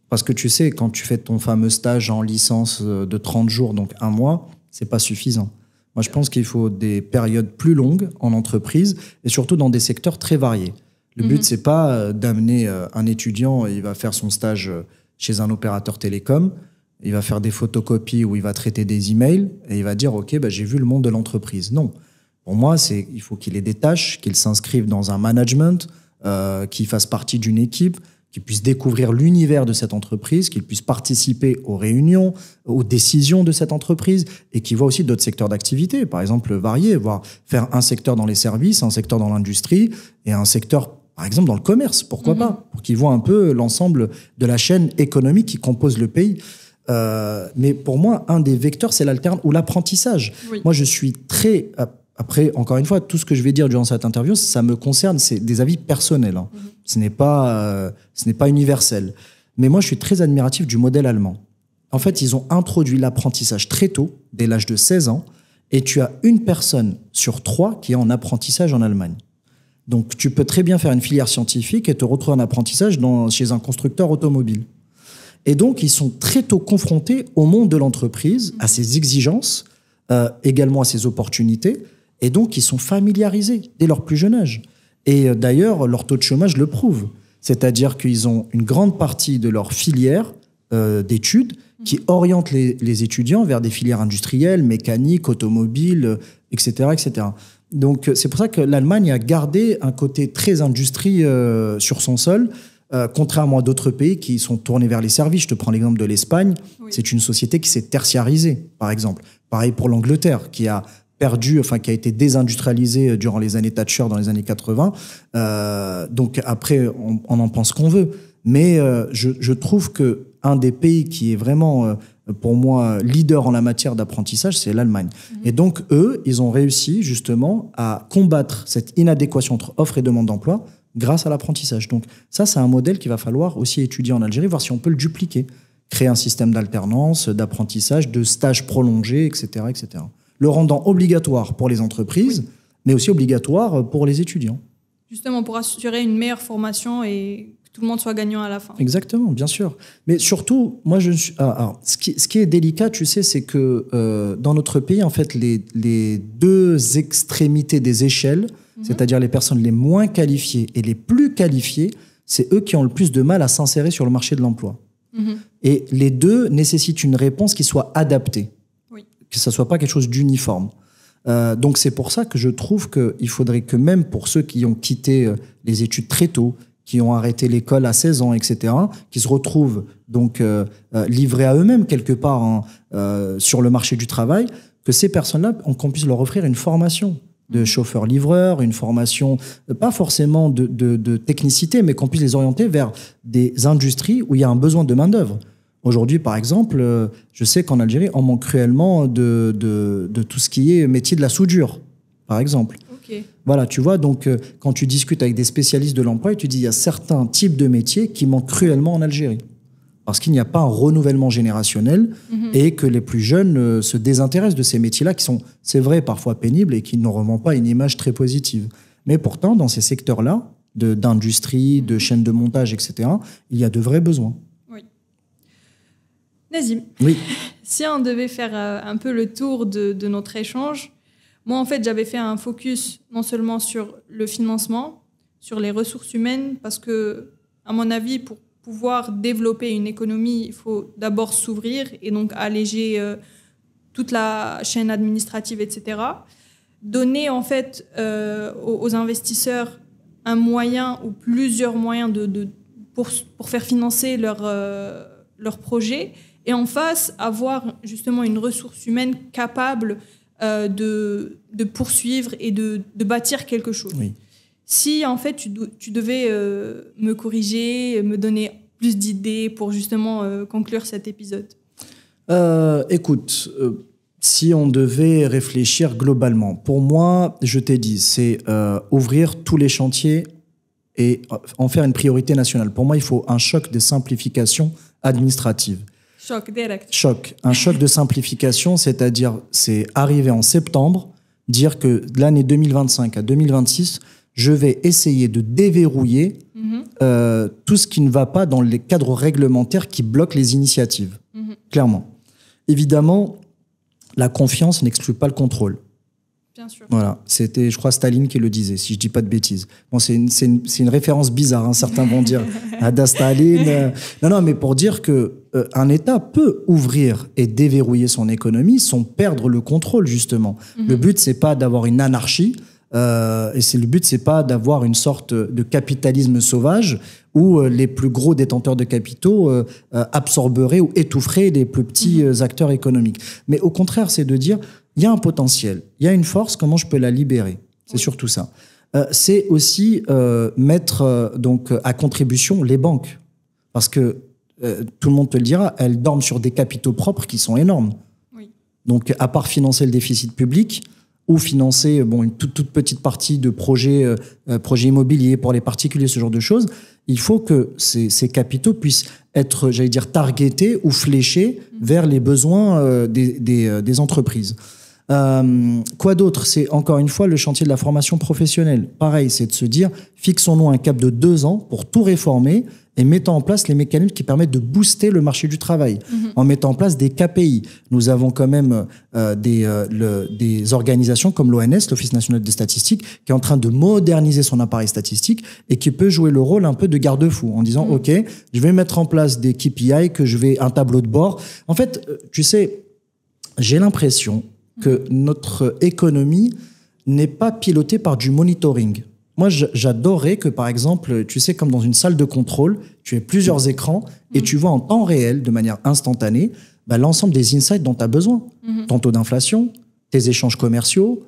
Parce que tu sais, quand tu fais ton fameux stage en licence de 30 jours, donc 1 mois, c'est pas suffisant. Moi, je pense qu'il faut des périodes plus longues en entreprise et surtout dans des secteurs très variés. Le but, c'est pas d'amener un étudiant, il va faire son stage chez un opérateur télécom, il va faire des photocopies où il va traiter des emails et il va dire « Ok, j'ai vu le monde de l'entreprise ». Non. Pour moi, il faut qu'il ait des tâches, qu'il s'inscrive dans un management, qu'il fasse partie d'une équipe, qu'il puisse découvrir l'univers de cette entreprise, qu'il puisse participer aux réunions, aux décisions de cette entreprise et qu'il voit aussi d'autres secteurs d'activité, par exemple variés, voire faire un secteur dans les services, un secteur dans l'industrie et un secteur, par exemple, dans le commerce, pourquoi pas, pour qu'il voit un peu l'ensemble de la chaîne économique qui compose le pays. Mais pour moi, un des vecteurs, c'est l'alternance ou l'apprentissage. Oui. Moi, je suis très... Après, encore une fois, tout ce que je vais dire durant cette interview, ça me concerne, c'est des avis personnels. Hein. Ce n'est pas universel. Mais moi, je suis très admiratif du modèle allemand. En fait, ils ont introduit l'apprentissage très tôt, dès l'âge de 16 ans, et tu as une personne sur 3 qui est en apprentissage en Allemagne. Donc, tu peux très bien faire une filière scientifique et te retrouver en apprentissage chez un constructeur automobile. Et donc, ils sont très tôt confrontés au monde de l'entreprise, à ses exigences, également à ses opportunités. Et donc, ils sont familiarisés dès leur plus jeune âge. Et d'ailleurs, leur taux de chômage le prouve. C'est-à-dire qu'ils ont une grande partie de leur filière d'études qui oriente les étudiants vers des filières industrielles, mécaniques, automobiles, etc., etc. Donc, c'est pour ça que l'Allemagne a gardé un côté très industrie sur son sol, contrairement à d'autres pays qui sont tournés vers les services. Je te prends l'exemple de l'Espagne. Oui. C'est une société qui s'est tertiarisée, par exemple. Pareil pour l'Angleterre, qui a qui a été désindustrialisée durant les années Thatcher dans les années 80. Donc après, on en pense qu'on veut. Mais je trouve qu'un des pays qui est vraiment, pour moi, leader en la matière d'apprentissage, c'est l'Allemagne. Et donc, eux, ils ont réussi justement à combattre cette inadéquation entre offre et demande d'emploi grâce à l'apprentissage. Donc ça, c'est un modèle qu'il va falloir aussi étudier en Algérie, voir si on peut le dupliquer. Créer un système d'alternance, d'apprentissage, de stages prolongés, etc., etc. Le rendant obligatoire pour les entreprises, oui, mais aussi obligatoire pour les étudiants. Justement, pour assurer une meilleure formation et que tout le monde soit gagnant à la fin. Exactement, bien sûr. Mais surtout, moi, ce qui est délicat, tu sais, c'est que dans notre pays, en fait, les deux extrémités des échelles, c'est-à-dire les personnes les moins qualifiées et les plus qualifiées, c'est eux qui ont le plus de mal à s'insérer sur le marché de l'emploi. Et les deux nécessitent une réponse qui soit adaptée. Que ça ne soit pas quelque chose d'uniforme. Donc c'est pour ça que je trouve qu'il faudrait que même pour ceux qui ont quitté les études très tôt, qui ont arrêté l'école à 16 ans, etc., qui se retrouvent donc livrés à eux-mêmes quelque part sur le marché du travail, que ces personnes-là, qu'on puisse leur offrir une formation de chauffeur-livreur, une formation pas forcément de technicité, mais qu'on puisse les orienter vers des industries où il y a un besoin de main-d'œuvre. Aujourd'hui, par exemple, je sais qu'en Algérie, on manque cruellement de tout ce qui est métier de la soudure, par exemple. Okay. Voilà, tu vois, donc quand tu discutes avec des spécialistes de l'emploi, tu dis il y a certains types de métiers qui manquent cruellement en Algérie. Parce qu'il n'y a pas un renouvellement générationnel et que les plus jeunes se désintéressent de ces métiers-là qui sont, c'est vrai, parfois pénibles et qui ne rendent pas une image très positive. Mais pourtant, dans ces secteurs-là, d'industrie, de chaînes de montage, etc., il y a de vrais besoins. Nazim, oui. Si on devait faire un peu le tour de notre échange, moi, en fait, j'avais fait un focus non seulement sur le financement, sur les ressources humaines, parce que, à mon avis, pour pouvoir développer une économie, il faut d'abord s'ouvrir et donc alléger toute la chaîne administrative, etc. Donner, en fait, aux investisseurs un moyen ou plusieurs moyens pour faire financer leur projet. Et en face, avoir justement une ressource humaine capable de poursuivre et de bâtir quelque chose. Oui. Si, en fait, tu devais me corriger, me donner plus d'idées pour justement conclure cet épisode. Écoute, si on devait réfléchir globalement, pour moi, je t'ai dit, c'est ouvrir tous les chantiers et en faire une priorité nationale. Pour moi, il faut un choc de simplification administrative. Choc, direct. Choc. Un choc de simplification, c'est-à-dire, c'est arriver en septembre, dire que de l'année 2025 à 2026, je vais essayer de déverrouiller tout ce qui ne va pas dans les cadres réglementaires qui bloquent les initiatives. Clairement. Évidemment, la confiance n'exclut pas le contrôle. Bien sûr. Voilà, c'était, je crois, Staline qui le disait, si je dis pas de bêtises. Bon, c'est une référence bizarre, hein, certains vont dire Ada Staline. Non, mais pour dire que un État peut ouvrir et déverrouiller son économie sans perdre le contrôle, justement. Le but, c'est pas d'avoir une anarchie, et le but, c'est pas d'avoir une sorte de capitalisme sauvage où les plus gros détenteurs de capitaux absorberaient ou étoufferaient les plus petits acteurs économiques. Mais au contraire, c'est de dire il y a un potentiel, il y a une force, comment je peux la libérer? C'est surtout ça. C'est aussi mettre donc à contribution les banques. Parce que tout le monde te le dira, elles dorment sur des capitaux propres qui sont énormes. Oui. Donc, à part financer le déficit public ou financer une toute petite partie de projets immobiliers pour les particuliers, ce genre de choses, il faut que ces capitaux puissent être, j'allais dire, targetés ou fléchés vers les besoins des entreprises. Quoi d'autre? C'est encore une fois le chantier de la formation professionnelle. Pareil, c'est de se dire, fixons-nous un cap de 2 ans pour tout réformer et mettons en place les mécanismes qui permettent de booster le marché du travail, en mettant en place des KPI. Nous avons quand même des organisations comme l'ONS, l'Office national des statistiques, qui est en train de moderniser son appareil statistique et qui peut jouer le rôle un peu de garde-fou en disant, OK, je vais mettre en place des KPI, un tableau de bord. En fait, tu sais, j'ai l'impression que notre économie n'est pas pilotée par du monitoring. Moi, j'adorerais que, par exemple, tu sais, comme dans une salle de contrôle, tu aies plusieurs écrans et tu vois en temps réel, de manière instantanée, l'ensemble des insights dont tu as besoin. Ton taux d'inflation, tes échanges commerciaux,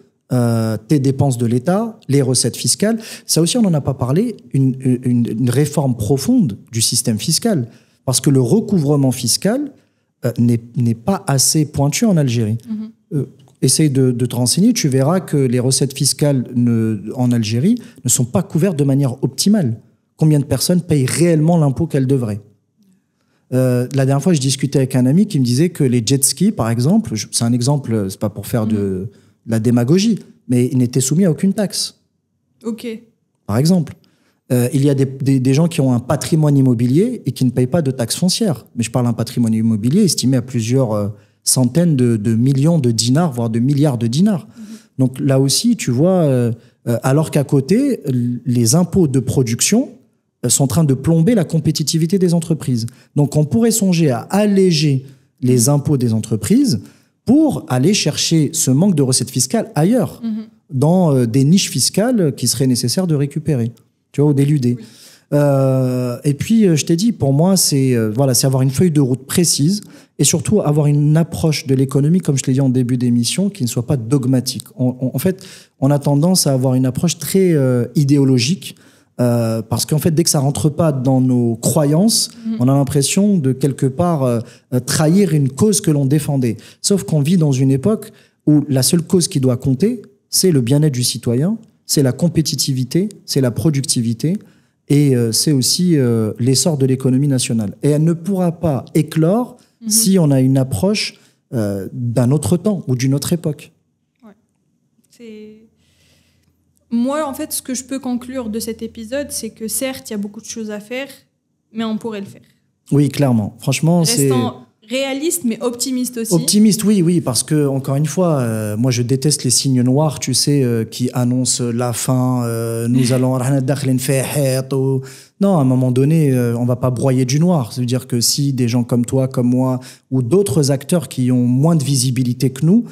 tes dépenses de l'État, les recettes fiscales. Ça aussi, on n'en a pas parlé, une réforme profonde du système fiscal. Parce que le recouvrement fiscal n'est pas assez pointu en Algérie. Essaye de te renseigner, tu verras que les recettes fiscales en Algérie ne sont pas couvertes de manière optimale. Combien de personnes payent réellement l'impôt qu'elles devraient? La dernière fois, je discutais avec un ami qui me disait que les jet skis, par exemple, c'est un exemple, c'est pas pour faire de la démagogie, mais ils n'étaient soumis à aucune taxe. Ok. Par exemple. Il y a des gens qui ont un patrimoine immobilier et qui ne payent pas de taxes foncières. Mais je parle d'un patrimoine immobilier estimé à plusieurs centaines de millions de dinars, voire de milliards de dinars. Donc là aussi, tu vois, alors qu'à côté, les impôts de production sont en train de plomber la compétitivité des entreprises. Donc on pourrait songer à alléger les impôts des entreprises pour aller chercher ce manque de recettes fiscales ailleurs, dans des niches fiscales qui seraient nécessaires de récupérer, tu vois, ou d'éluder. Oui. Et puis, je t'ai dit, pour moi, c'est avoir une feuille de route précise et surtout avoir une approche de l'économie, comme je l'ai dit en début d'émission, qui ne soit pas dogmatique. En fait, on a tendance à avoir une approche très idéologique parce qu'en fait, dès que ça rentre pas dans nos croyances, on a l'impression de quelque part trahir une cause que l'on défendait. Sauf qu'on vit dans une époque où la seule cause qui doit compter, c'est le bien-être du citoyen, c'est la compétitivité, c'est la productivité. Et c'est aussi l'essor de l'économie nationale. Et elle ne pourra pas éclore si on a une approche d'un autre temps ou d'une autre époque. Ouais. Moi, en fait, ce que je peux conclure de cet épisode, c'est que certes, il y a beaucoup de choses à faire, mais on pourrait le faire. Oui, clairement. Franchement, Restant réaliste, mais optimiste aussi. Optimiste, oui, parce que, encore une fois, moi, je déteste les signes noirs, tu sais, qui annoncent la fin, nous allons... Non, à un moment donné, on va pas broyer du noir. Ça veut dire que si des gens comme toi, comme moi, ou d'autres acteurs qui ont moins de visibilité que nous,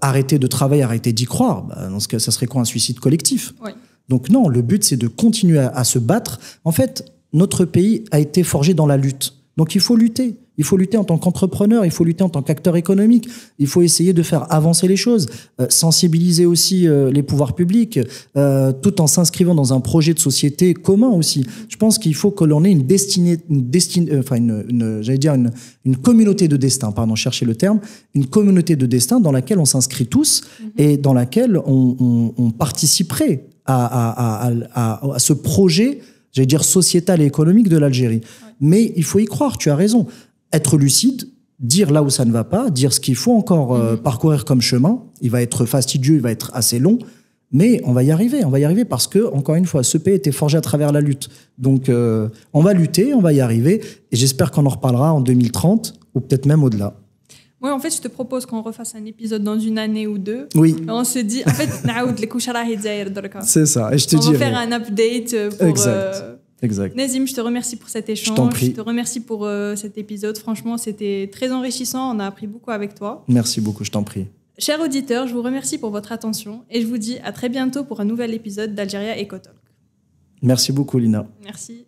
arrêtaient de travailler, arrêtaient d'y croire, dans ce cas, ça serait quoi, un suicide collectif? Oui. Donc non, le but, c'est de continuer à se battre. En fait, notre pays a été forgé dans la lutte. Donc il faut lutter. Il faut lutter en tant qu'entrepreneur, il faut lutter en tant qu'acteur économique, il faut essayer de faire avancer les choses, sensibiliser aussi les pouvoirs publics, tout en s'inscrivant dans un projet de société commun aussi. Je pense qu'il faut que l'on ait une communauté de destin, pardon, cherchez le terme, une communauté de destin dans laquelle on s'inscrit tous et dans laquelle on participerait à ce projet, j'allais dire sociétal et économique de l'Algérie. Mais il faut y croire, tu as raison. Être lucide, dire là où ça ne va pas, dire ce qu'il faut encore parcourir comme chemin. Il va être fastidieux, il va être assez long, mais on va y arriver parce que, encore une fois, ce pays était forgé à travers la lutte. Donc, on va lutter, on va y arriver, et j'espère qu'on en reparlera en 2030, ou peut-être même au-delà. Oui, en fait, je te propose qu'on refasse un épisode dans une année ou deux. Oui. Et on se dit, en fait, c'est ça, et je te dis. On va faire un update pour... Exact. Nazim, je te remercie pour cet échange. Je t'en prie. Je te remercie pour cet épisode. Franchement, c'était très enrichissant. On a appris beaucoup avec toi. Merci beaucoup, je t'en prie. Chers auditeurs, je vous remercie pour votre attention et je vous dis à très bientôt pour un nouvel épisode d'Algeria Eco Talk. Merci beaucoup, Lina. Merci.